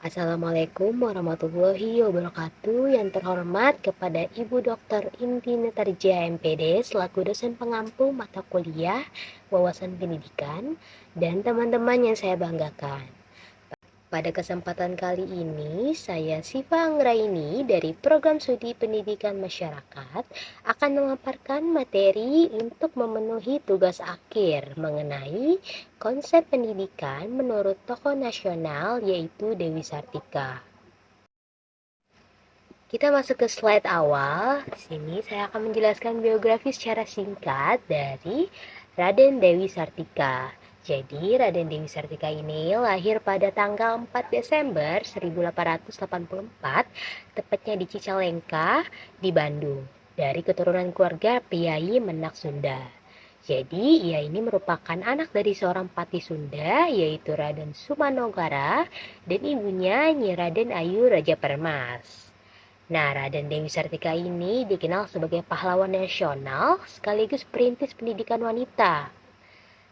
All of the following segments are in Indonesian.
Assalamualaikum warahmatullahi wabarakatuh. Yang terhormat kepada Ibu Dr. Inti Netarja MPD selaku dosen pengampu mata kuliah wawasan pendidikan dan teman-teman yang saya banggakan. Pada kesempatan kali ini, saya Siva Anggraini dari Program Studi Pendidikan Masyarakat akan memaparkan materi untuk memenuhi tugas akhir mengenai konsep pendidikan menurut tokoh nasional yaitu Dewi Sartika. Kita masuk ke slide awal. Di sini saya akan menjelaskan biografi secara singkat dari Raden Dewi Sartika. Jadi, Raden Dewi Sartika ini lahir pada tanggal 4 Desember 1884, tepatnya di Cicalengka, di Bandung, dari keturunan keluarga priai Menak Sunda. Jadi, ia ini merupakan anak dari seorang patih Sunda, yaitu Raden Sumanogara, dan ibunya Nyi Raden Ayu Raja Permas. Nah, Raden Dewi Sartika ini dikenal sebagai pahlawan nasional sekaligus perintis pendidikan wanita.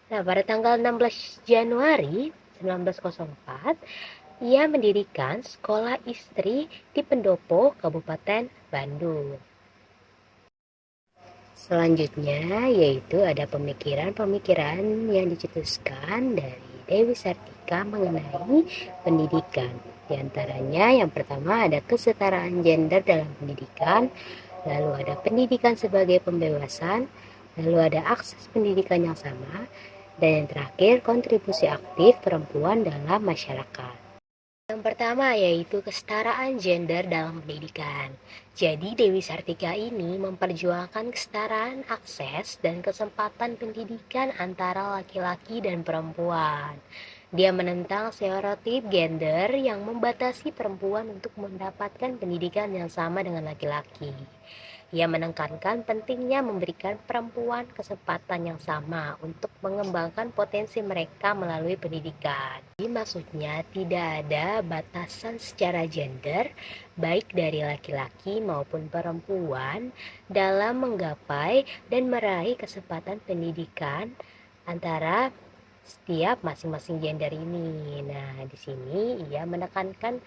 Nah, pada tanggal 16 Januari 1904, ia mendirikan sekolah istri di Pendopo, Kabupaten Bandung. Selanjutnya yaitu ada pemikiran-pemikiran yang dicetuskan dari Dewi Sartika mengenai pendidikan. Di antaranya yang pertama ada kesetaraan gender dalam pendidikan, lalu ada pendidikan sebagai pembebasan, lalu ada akses pendidikan yang sama, dan yang terakhir kontribusi aktif perempuan dalam masyarakat. Yang pertama yaitu kesetaraan gender dalam pendidikan. Jadi Dewi Sartika ini memperjuangkan kesetaraan akses dan kesempatan pendidikan antara laki-laki dan perempuan. Dia menentang stereotip gender yang membatasi perempuan untuk mendapatkan pendidikan yang sama dengan laki-laki. Ia menekankan pentingnya memberikan perempuan kesempatan yang sama untuk mengembangkan potensi mereka melalui pendidikan. Jadi maksudnya tidak ada batasan secara gender baik dari laki-laki maupun perempuan dalam menggapai dan meraih kesempatan pendidikan antara setiap masing-masing gender ini. Nah, di sini ia menekankan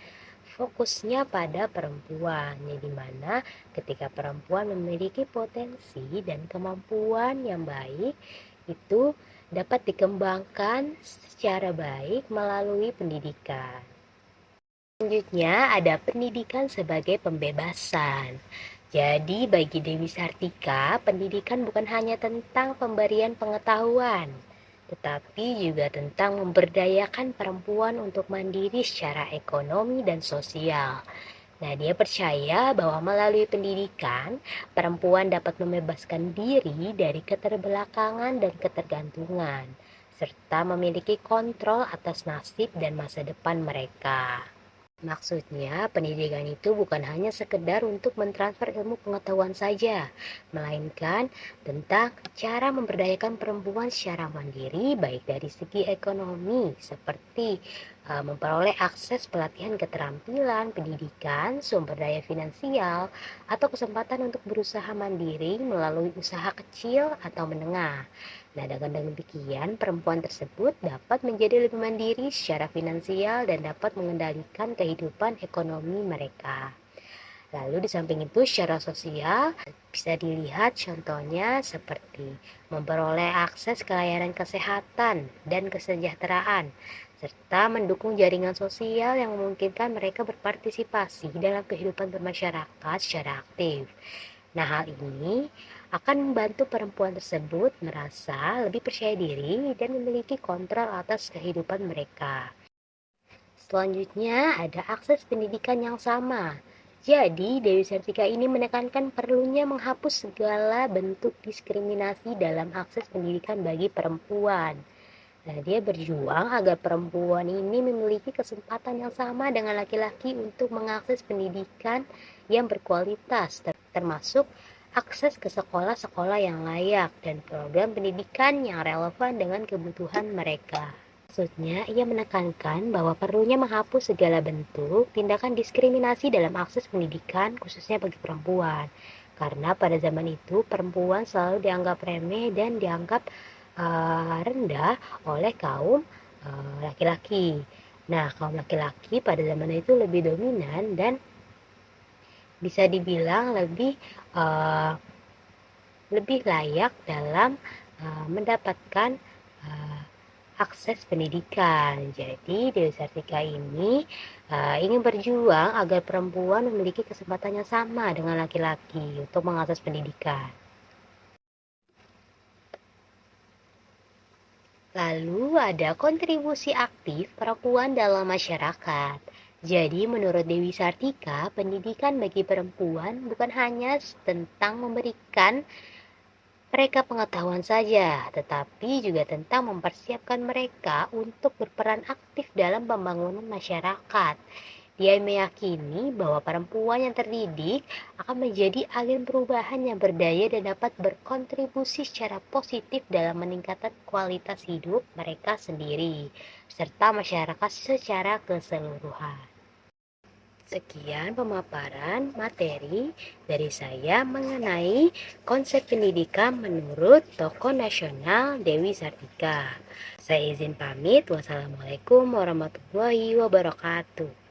fokusnya pada perempuan, di mana ketika perempuan memiliki potensi dan kemampuan yang baik, itu dapat dikembangkan secara baik melalui pendidikan. Selanjutnya ada pendidikan sebagai pembebasan. Jadi bagi Dewi Sartika, pendidikan bukan hanya tentang pemberian pengetahuan, tetapi juga tentang memberdayakan perempuan untuk mandiri secara ekonomi dan sosial. Nah, dia percaya bahwa melalui pendidikan, perempuan dapat membebaskan diri dari keterbelakangan dan ketergantungan, serta memiliki kontrol atas nasib dan masa depan mereka. Maksudnya, pendidikan itu bukan hanya sekedar untuk mentransfer ilmu pengetahuan saja, melainkan tentang cara memberdayakan perempuan secara mandiri, baik dari segi ekonomi, seperti memperoleh akses pelatihan keterampilan, pendidikan, sumber daya finansial, atau kesempatan untuk berusaha mandiri melalui usaha kecil atau menengah. Nah, dengan demikian, perempuan tersebut dapat menjadi lebih mandiri secara finansial dan dapat mengendalikan kehidupan ekonomi mereka. Lalu di samping itu secara sosial bisa dilihat contohnya seperti memperoleh akses ke layanan kesehatan dan kesejahteraan, serta mendukung jaringan sosial yang memungkinkan mereka berpartisipasi dalam kehidupan bermasyarakat secara aktif. Nah, hal ini akan membantu perempuan tersebut merasa lebih percaya diri dan memiliki kontrol atas kehidupan mereka. Selanjutnya ada akses pendidikan yang sama. Jadi, Dewi Sartika ini menekankan perlunya menghapus segala bentuk diskriminasi dalam akses pendidikan bagi perempuan. Nah, dia berjuang agar perempuan ini memiliki kesempatan yang sama dengan laki-laki untuk mengakses pendidikan yang berkualitas, termasuk akses ke sekolah-sekolah yang layak dan program pendidikan yang relevan dengan kebutuhan mereka. Maksudnya, ia menekankan bahwa perlunya menghapus segala bentuk tindakan diskriminasi dalam akses pendidikan, khususnya bagi perempuan. Karena pada zaman itu, perempuan selalu dianggap remeh dan dianggap rendah oleh kaum laki-laki. Nah, kaum laki-laki pada zaman itu lebih dominan dan bisa dibilang lebih layak dalam mendapatkan uh, akses pendidikan. Jadi Dewi Sartika ini ingin berjuang agar perempuan memiliki kesempatan yang sama dengan laki-laki untuk mengakses pendidikan. Lalu ada kontribusi aktif perempuan dalam masyarakat. Jadi menurut Dewi Sartika, pendidikan bagi perempuan bukan hanya tentang memberikan mereka pengetahuan saja, tetapi juga tentang mempersiapkan mereka untuk berperan aktif dalam pembangunan masyarakat. Dia meyakini bahwa perempuan yang terdidik akan menjadi agen perubahan yang berdaya dan dapat berkontribusi secara positif dalam meningkatkan kualitas hidup mereka sendiri, serta masyarakat secara keseluruhan. Sekian pemaparan materi dari saya mengenai konsep pendidikan menurut tokoh nasional Dewi Sartika. Saya izin pamit. Wassalamualaikum warahmatullahi wabarakatuh.